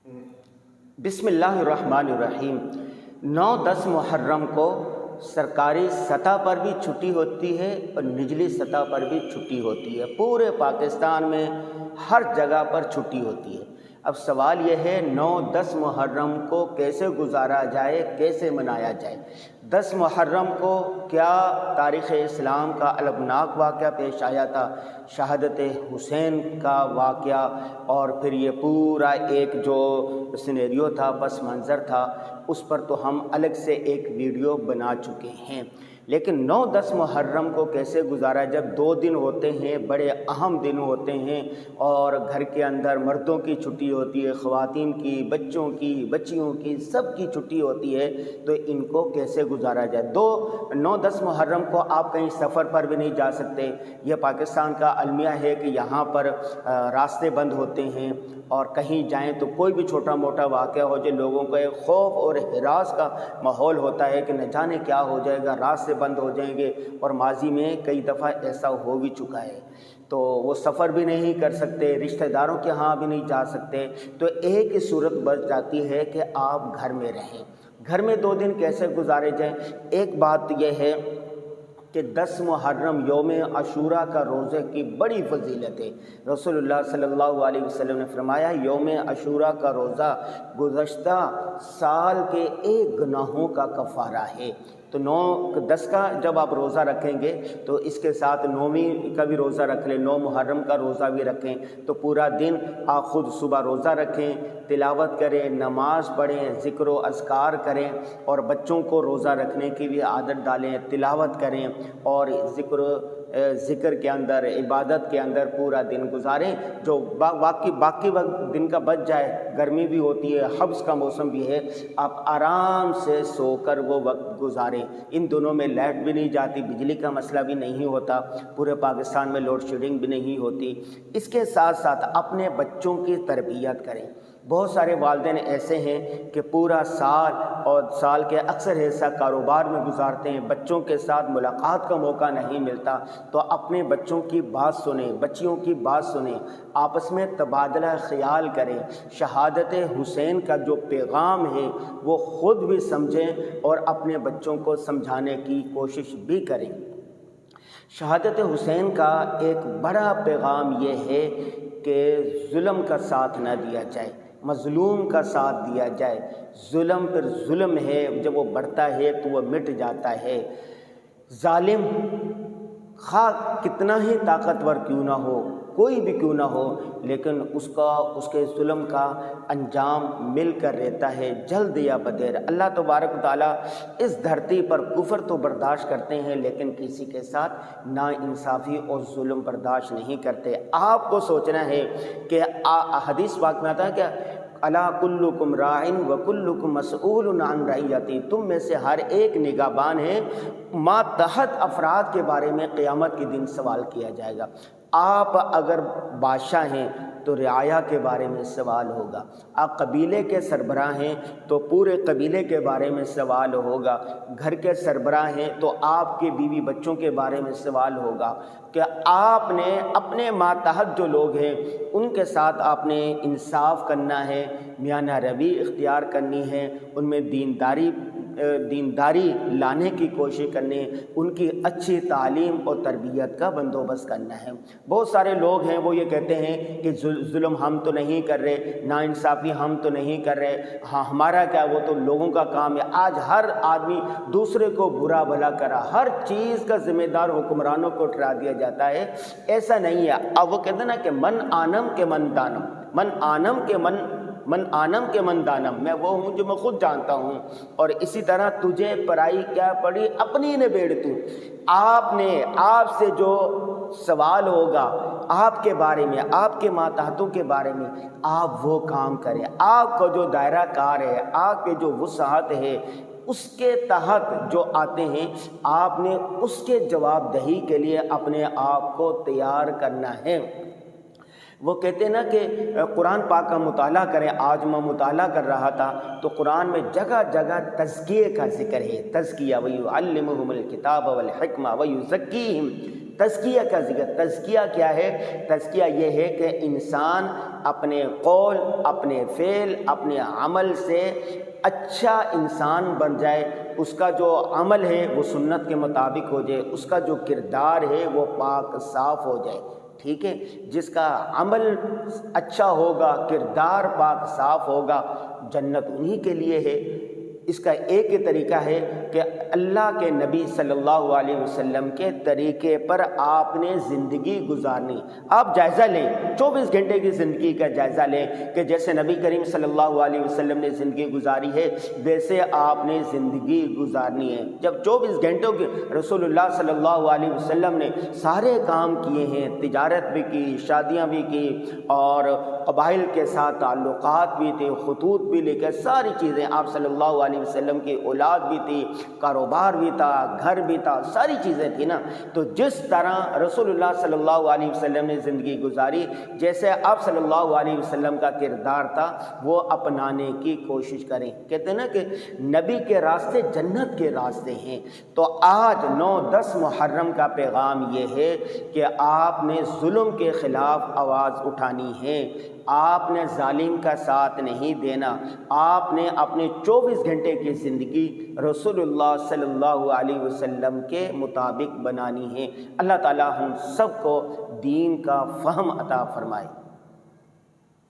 बिस्मिल्लाहिर्रहमानिर्रहीम। 9-10 मुहर्रम को सरकारी सतह पर भी छुट्टी होती है और निचली सतह पर भी छुट्टी होती है। पूरे पाकिस्तान में हर जगह पर छुट्टी होती है। अब सवाल यह है 9-10 मुहर्रम को कैसे गुजारा जाए, कैसे मनाया जाए। 10 मुहर्रम को क्या तारीख़ इस्लाम का अलमनाक वाक़या पेश आया था, शहादत हुसैन का वाक़या, और फिर ये पूरा एक जो सिनेरियो था, पस मंज़र था, उस पर तो हम अलग से एक वीडियो बना चुके हैं। लेकिन 9-10 मुहर्रम को कैसे गुजारा, जब 2 दिन होते हैं, बड़े अहम दिन होते हैं, और घर के अंदर मर्दों की छुट्टी होती है, ख़वातीन की, बच्चों की, बच्चियों की, सब की छुट्टी होती है, तो इनको कैसे गुजारा जाए। 9-10 मुहर्रम को आप कहीं सफ़र पर भी नहीं जा सकते। यह पाकिस्तान का अलमिया है कि यहाँ पर रास्ते बंद होते हैं, और कहीं जाएं तो कोई भी छोटा मोटा वाक़या हो जाए, लोगों को एक खौफ और हिरास का माहौल होता है कि न जाने क्या हो जाएगा, रास्ते बंद हो जाएंगे। और माजी में कई दफ़ा ऐसा हो भी चुका है, तो वो सफ़र भी नहीं कर सकते, रिश्तेदारों के यहाँ भी नहीं जा सकते। तो एक ही सूरत बच जाती है कि आप घर में रहें। घर में 2 दिन कैसे गुजारे जाएं। एक बात यह है कि 10 मुहर्रम यौम अशूरा का रोज़े की बड़ी फजीलत है। रसूलुल्लाह सल्लल्लाहु अलैहि वसल्लम ने फरमाया, यौम अशूरा का रोज़ा गुज़श्ता साल के 1 गुनाहों का कफ़ारा है। तो 9-10 का जब आप रोज़ा रखेंगे तो इसके साथ 9वीं का भी रोज़ा रख लें, 9 मुहर्रम का रोज़ा भी रखें, तो पूरा दिन आप ख़ुद सुबह रोज़ा रखें, तिलावत करें, नमाज़ पढ़ें, ज़िक्र व अज़कार करें, और बच्चों को रोज़ा रखने की भी आदत डालें, तिलावत करें, और ज़िक्र के अंदर, इबादत के अंदर पूरा दिन गुजारें। जो बाकी वक्त दिन का बच जाए, गर्मी भी होती है, हब्स का मौसम भी है, आप आराम से सोकर वो वक्त गुजारें। इन दोनों में लाइट भी नहीं जाती, बिजली का मसला भी नहीं होता, पूरे पाकिस्तान में लोड शेडिंग भी नहीं होती। इसके साथ साथ अपने बच्चों की तरबियत करें। बहुत सारे वालिदैन ऐसे हैं कि पूरा साल और साल के अक्सर हिस्सा कारोबार में गुजारते हैं, बच्चों के साथ मुलाकात का मौका नहीं मिलता। तो अपने बच्चों की बात सुनें, बच्चियों की बात सुनें, आपस में तबादला ख्याल करें, शहादत हुसैन का जो पैगाम है वो ख़ुद भी समझें और अपने बच्चों को समझाने की कोशिश भी करें। शहादत हुसैन का एक बड़ा पैगाम ये है कि जुल्म का साथ न दिया जाए, मज़लूम का साथ दिया जाए। जुल्म पर जुल्म है, जब वो बढ़ता है तो वो मिट जाता है। जालिम खा कितना ही ताकतवर क्यों ना हो, कोई भी क्यों ना हो, लेकिन उसके जुल्म का अंजाम मिलकर रहता है, जल्द या बदेर। अल्लाह तबारक व तआला इस धरती पर कुफ्र तो बर्दाश्त करते हैं, लेकिन किसी के साथ नाइंसाफ़ी और जुल्म बर्दाश्त नहीं करते। आपको सोचना है कि हदीस पाक में आता है क्या, अला कुल्लुकुम राइन व कुल्लुकुम मसऊलुन अन रइयती, तुम में से हर एक निगाहबान है, मातहत अफराद के बारे में क़यामत के दिन सवाल किया जाएगा। आप अगर बादशाह हैं तो रियाया के बारे में सवाल होगा, आप कबीले के सरबराह हैं तो पूरे कबीले के बारे में सवाल होगा, घर के सरबराह हैं तो आपके बीवी बच्चों के बारे में सवाल होगा कि आपने अपने मातहत जो लोग हैं उनके साथ आपने इंसाफ करना है, मियाना रवी इख्तियार करनी है, उनमें दीनदारी लाने की कोशिश करनी है, उनकी अच्छी तालीम और तरबियत का बंदोबस्त करना है। बहुत सारे लोग हैं वो ये कहते हैं कि जुल्म हम तो नहीं कर रहे, नाइंसाफ़ी हम तो नहीं कर रहे, हाँ हमारा क्या, वो तो लोगों का काम है। आज हर आदमी दूसरे को बुरा भला करा, हर चीज़ का जिम्मेदार हुक्मरानों को ठहरा दिया जाता है। ऐसा नहीं है। अब वो कहते हैं ना कि मन आनम के मन दानम, मन आनम के मन दानम, मैं वो हूँ जो मैं खुद जानता हूँ, और इसी तरह तुझे पराई क्या पड़ी अपनी निबेड़ तू। आपसे जो सवाल होगा आपके बारे में, आपके मातहतों के बारे में, आप वो काम करें। आपका जो दायरा कार है, आपके जो वुसअत है, उसके तहत जो आते हैं, आपने उसके जवाबदही के लिए अपने आप को तैयार करना है। वो कहते हैं ना कि कुरान पाक का मुताला करें। आज मैं मुताला कर रहा था तो कुरान में जगह जगह तज़किये का जिक्र है। तज़किया वयुअल्लिमुहुमुल किताब वल हिकमा वयुज़क्कीहिम, तज़किया का जिक्र। तज़किया क्या है? तज़किया ये है कि इंसान اپنے قول، اپنے فعل، اپنے عمل سے اچھا انسان بن جائے، اس کا جو عمل ہے وہ سنت کے مطابق ہو جائے، اس کا جو کردار ہے وہ پاک صاف ہو جائے، ٹھیک ہے۔ جس کا عمل اچھا ہوگا، کردار پاک صاف ہوگا، جنت انہی کے لیے ہے۔ اس کا ایک ہی طریقہ ہے کہ اللہ کے نبی صلی اللہ علیہ وسلم کے طریقے پر آپ نے زندگی گزارنی۔ آپ جائزہ لیں، 24 گھنٹے کی زندگی کا جائزہ لیں کہ جیسے نبی کریم صلی اللہ علیہ وسلم نے زندگی گزاری ہے ویسے آپ نے زندگی گزارنی ہے۔ جب 24 گھنٹوں کے رسول اللہ صلی اللہ علیہ وسلم نے سارے کام کیے ہیں، تجارت بھی کی، شادیاں بھی کی، اور قبائل کے ساتھ تعلقات بھی تھے، خطوط بھی لے کر ساری چیزیں، آپ صلی اللہ علیہ وسلم کی اولاد بھی تھی، کاروبار بھی تھا، گھر بھی تھا، ساری چیزیں تھی نا۔ تو جس طرح رسول اللہ صلی اللہ علیہ وسلم نے زندگی گزاری، جیسے آپ صلی اللہ علیہ وسلم کا کردار تھا وہ اپنانے کی کوشش کریں۔ کہتے ہیں نا کہ نبی کے راستے جنت کے راستے ہیں۔ تو آج 9-10 محرم کا پیغام یہ ہے کہ آپ نے ظلم کے خلاف آواز اٹھانی ہے، آپ نے ظالم کا ساتھ نہیں دینا، آپ نے اپنے 24 گھنٹے کی زندگی رسول اللہ صلی اللہ علیہ وسلم کے مطابق بنانی ہے۔ اللہ تعالی ہم سب کو دین کا فہم عطا فرمائے۔